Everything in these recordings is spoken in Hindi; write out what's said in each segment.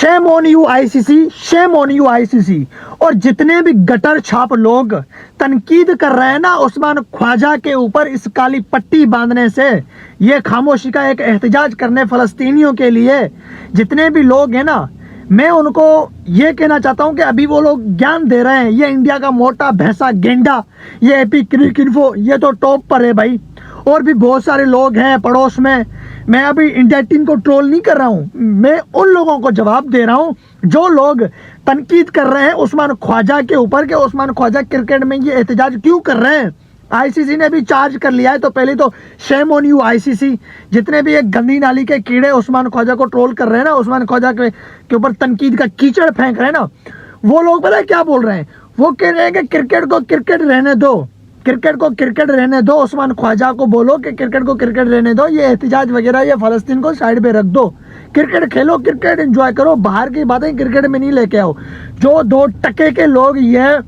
Shame on you ICC, shame on you ICC. और जितने भी गटर छाप लोग तनकीद कर रहे हैं ना उस्मान ख्वाजा के ऊपर इस काली पट्टी बांधने से, ये खामोशी का एक एहतजाज करने फ़लस्तीनियों के लिए जितने भी लोग हैं ना, मैं उनको ये कहना चाहता हूं कि अभी वो लोग ज्ञान दे रहे हैं, ये इंडिया का मोटा भैंसा गेंडा, ये एपी क्रिकिन्फो, ये तो टॉप पर है भाई। और भी बहुत सारे लोग हैं पड़ोस में। मैं अभी इंडिया टीम को ट्रोल नहीं कर रहा हूं, मैं उन लोगों को जवाब दे रहा हूं जो लोग तनकीद कर रहे हैं उस्मान ख्वाजा के ऊपर कि उस्मान ख्वाजा क्रिकेट में ये एहतजाज क्यों कर रहे हैं। आईसीसी ने भी चार्ज कर लिया है, तो पहले तो शेम ऑन यू आईसीसी। जितने भी एक गंदी नाली के कीड़े उस्मान ख्वाजा को ट्रोल कर रहे हैं ना, उस्मान ख्वाजा के ऊपर तनकीद का कीचड़ फेंक रहे हैं ना, वो लोग पता है क्या बोल रहे हैं, वो कह रहे हैं कि क्रिकेट को क्रिकेट रहने दो, क्रिकेट को क्रिकेट रहने दो। उस्मान ख्वाजा को बोलो कि क्रिकेट को क्रिकेट रहने दो, ये एहतजाज वगैरह ये फ़लस्तीन को साइड पे रख दो, क्रिकेट खेलो, क्रिकेट एंजॉय करो, बाहर की बातें क्रिकेट में नहीं लेके आओ। जो 2 टके के लोग, ये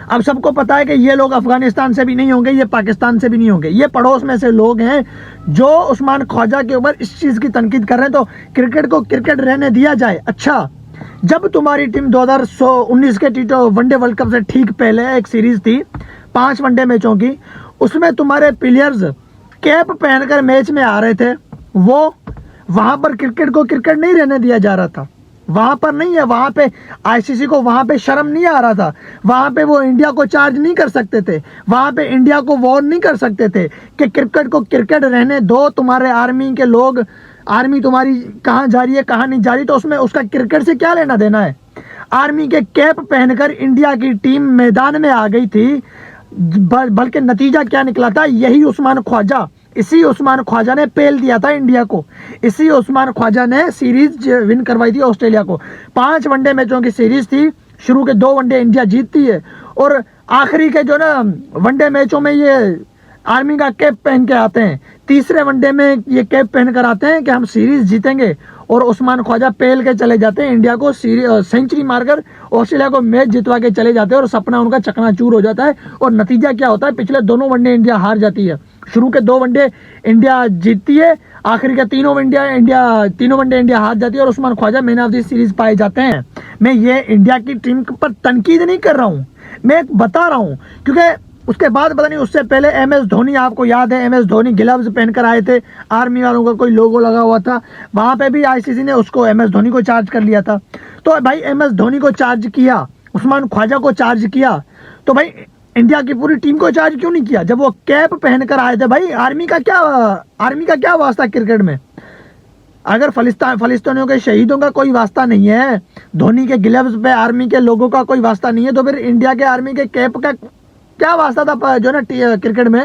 अब सबको पता है कि ये लोग अफगानिस्तान से भी नहीं होंगे, ये पाकिस्तान से भी नहीं होंगे, ये पड़ोस में से लोग हैं जो उस्मान ख्वाजा के ऊपर इस चीज़ की तनकीद कर रहे हैं। तो क्रिकेट को क्रिकेट रहने दिया जाए। अच्छा, जब तुम्हारी टीम 2019 के वनडे वर्ल्ड कप से ठीक पहले एक सीरीज थी 5 वनडे मैचों की, उसमें तुम्हारे प्लेयर्स कैप पहनकर मैच में आ रहे थे, वो वहां पर क्रिकेट को क्रिकेट नहीं रहने दिया जा रहा था। वहां पर नहीं है, वहां पे आईसीसी को वहां पे शर्म नहीं आ रहा था, वहां पे वो इंडिया को चार्ज नहीं कर सकते थे, वहां पे इंडिया को वॉर्न नहीं कर सकते थे कि क्रिकेट को क्रिकेट रहने दो। तुम्हारे आर्मी के लोग, आर्मी तुम्हारी कहाँ जा रही है कहाँ नहीं जा रही, तो उसमें उसका क्रिकेट से क्या लेना देना है। आर्मी के कैप पहनकर इंडिया की टीम मैदान में आ गई थी, बल्कि नतीजा क्या निकला था, यही उस्मान ख्वाजा, इसी उस्मान ख्वाजा ने पेल दिया था इंडिया को। इसी उस्मान ख्वाजा ने सीरीज विन करवाई थी ऑस्ट्रेलिया को। 5 वनडे मैचों की सीरीज थी, शुरू के 2 वनडे इंडिया जीतती है और आखिरी के जो ना वनडे मैचों में ये आर्मी का कैप पहन के आते हैं, तीसरे वनडे में ये कैप पहन कर आते हैं कि हम सीरीज जीतेंगे, और उस्मान ख्वाजा पेल के चले जाते हैं, इंडिया को सेंचुरी मारकर ऑस्ट्रेलिया को मैच जितवा के चले जाते हैं और सपना उनका चकनाचूर हो जाता है। और नतीजा क्या होता है, पिछले दोनों वनडे इंडिया हार जाती है, शुरू के 2 वनडे इंडिया जीतती है, आखिरी के तीनों वनडे इंडिया हार जाती है और Usman Khawaja man of the series पाए जाते हैं। मैं ये इंडिया की टीम पर तनकीद नहीं कर रहा हूँ, मैं बता रहा हूँ, क्योंकि उसके बाद पता नहीं उससे पहले MS धोनी, आपको याद है MS धोनी ग्लव्स पहनकर आए थे, आर्मी वालों का कोई लोगो लगा हुआ था, वहां पे भी आईसीसी ने उसको MS धोनी को चार्ज कर लिया था। तो भाई MS धोनी को चार्ज किया, उस्मान ख्वाजा को चार्ज किया, तो भाई इंडिया की पूरी टीम को चार्ज क्यों नहीं किया जब वो कैप पहनकर आए थे। भाई आर्मी का क्या वास्ता क्रिकेट में, अगर फलिस्तीनियों के शहीदों का कोई वास्ता नहीं है, धोनी के ग्लव्स पे आर्मी के लोगों का कोई वास्ता नहीं है, तो फिर इंडिया के आर्मी के कैप का क्या वास्ता था जो ना क्रिकेट में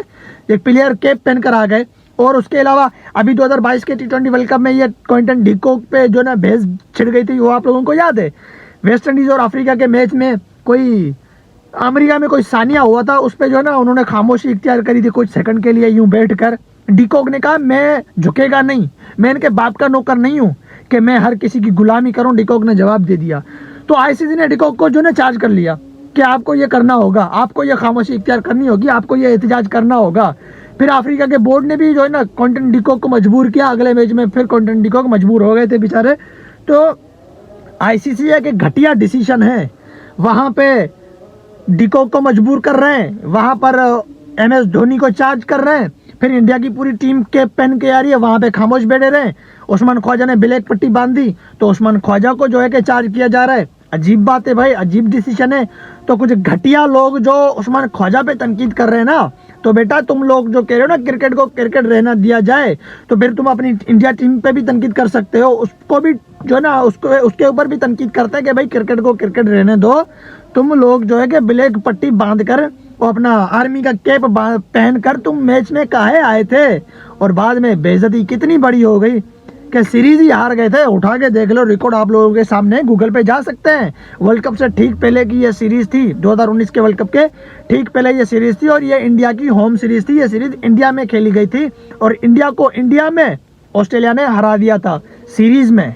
एक प्लेयर कैप पहनकर आ गए। और उसके अलावा अभी 2022 के T20 वर्ल्ड कप में ये क्विंटन डिकॉक पे जो ना भैंस छिड़ गई थी, वो आप लोगों को याद है। वेस्ट इंडीज और अफ्रीका के मैच में कोई अमेरिका में कोई सानिया हुआ था, उस पर जो है ना उन्होंने खामोशी इख्तियार करी थी कुछ सेकंड के लिए यूं बैठकर। डिकॉक ने कहा मैं झुकेगा नहीं, मैं इनके बाप का नौकर नहीं हूं कि मैं हर किसी की गुलामी करूं। डिकॉक ने जवाब दे दिया। तो आईसीसी ने डिकॉक को जो ना चार्ज कर लिया कि आपको ये करना होगा, आपको ये खामोशी इख्तियार करनी होगी, आपको ये एहतजाज करना होगा। फिर अफ्रीका के बोर्ड ने भी जो है ना क्विंटन डिकॉक को मजबूर किया अगले मैच में, फिर क्विंटन डिकॉक मजबूर हो गए थे बेचारे। तो आईसीसी एक घटिया डिसीजन है, वहां पे डिकॉक को मजबूर कर रहे हैं, वहां पर MS धोनी को चार्ज कर रहे हैं, फिर इंडिया की पूरी टीम कैप पहन के आ रही है, वहां पे खामोश बैठे रहे। उस्मान ख्वाजा ने ब्लैक पट्टी बांध दी, तो उस्मान ख्वाजा को जो है कि चार्ज किया जा रहा है। अजीब बात है भाई, अजीब डिसीजन है। तो कुछ घटिया लोग जो उस्मान ख्वाजा पे तनकीद कर रहे हैं ना, तो बेटा तुम लोग जो कह रहे हो ना क्रिकेट को क्रिकेट रहना दिया जाए, तो फिर तुम अपनी इंडिया टीम पे भी तनकीद कर सकते हो, उसको भी जो ना उसके ऊपर भी तनकीद करते हैं कि भाई क्रिकेट को क्रिकेट रहने दो। तुम लोग जो है कि ब्लैक पट्टी बांध कर और अपना आर्मी का कैप पहन कर तुम मैच में काहे आए थे, और बाद में बेइज्जती कितनी बड़ी हो गई कि सीरीज ही हार गए थे। उठा के देख लो रिकॉर्ड आप लोगों के सामने, गूगल पे जा सकते हैं। वर्ल्ड कप से ठीक पहले की ये सीरीज थी, 2019 के वर्ल्ड कप के ठीक पहले ये सीरीज थी, और ये इंडिया की होम सीरीज थी। ये सीरीज इंडिया में खेली गई थी और इंडिया को इंडिया में ऑस्ट्रेलिया ने हरा दिया था सीरीज में।